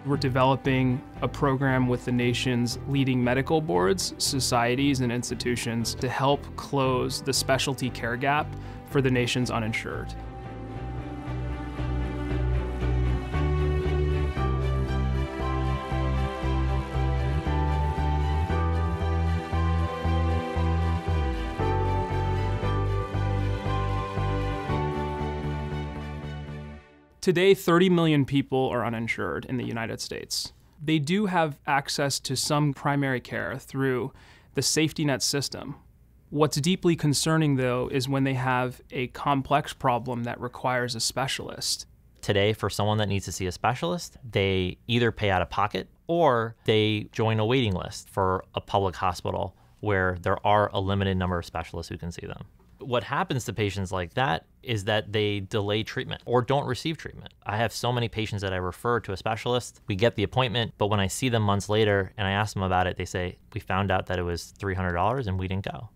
We're developing a program with the nation's leading medical boards, societies, and institutions to help close the specialty care gap for the nation's uninsured. Today, 30 million people are uninsured in the United States. They do have access to some primary care through the safety net system. What's deeply concerning, though, is when they have a complex problem that requires a specialist. Today, for someone that needs to see a specialist, they either pay out of pocket or they join a waiting list for a public hospital where there are a limited number of specialists who can see them. What happens to patients like that is that they delay treatment or don't receive treatment. I have so many patients that I refer to a specialist. We get the appointment, but when I see them months later and I ask them about it, they say, we found out that it was $300 and we didn't go.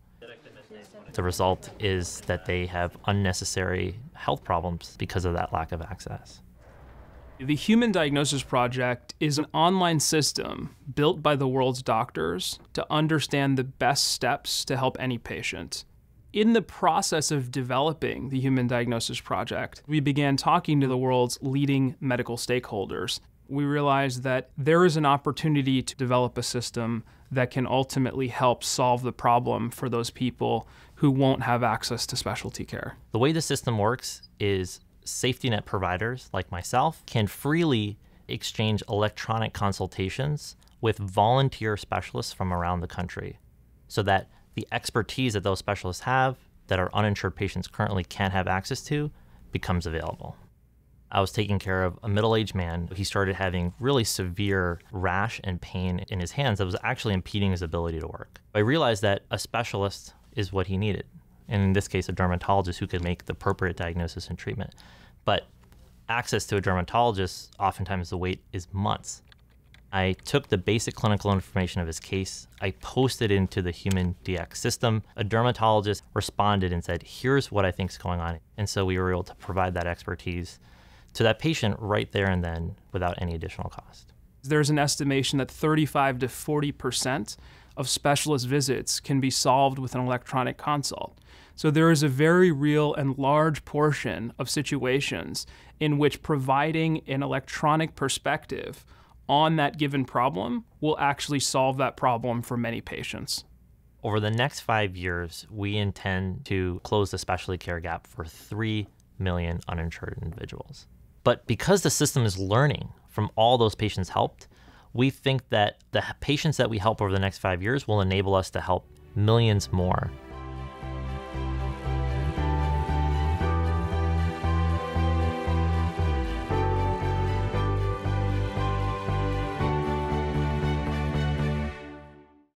The result is that they have unnecessary health problems because of that lack of access. The Human Diagnosis Project is an online system built by the world's doctors to understand the best steps to help any patient. In the process of developing the Human Diagnosis Project, we began talking to the world's leading medical stakeholders. We realized that there is an opportunity to develop a system that can ultimately help solve the problem for those people who won't have access to specialty care. The way the system works is safety net providers like myself can freely exchange electronic consultations with volunteer specialists from around the country so that the expertise that those specialists have that our uninsured patients currently can't have access to becomes available. I was taking care of a middle-aged man. He started having really severe rash and pain in his hands that was actually impeding his ability to work. I realized that a specialist is what he needed, and in this case, a dermatologist who could make the appropriate diagnosis and treatment. But access to a dermatologist, oftentimes the wait is months. I took the basic clinical information of his case, I posted it into the Human DX system. A dermatologist responded and said, here's what I think is going on. And so we were able to provide that expertise to that patient right there and then without any additional cost. There's an estimation that 35 to 40% of specialist visits can be solved with an electronic consult. So there is a very real and large portion of situations in which providing an electronic perspective on that given problem will actually solve that problem for many patients. Over the next 5 years, we intend to close the specialty care gap for 3 million uninsured individuals. But because the system is learning from all those patients helped, we think that the patients that we help over the next 5 years will enable us to help millions more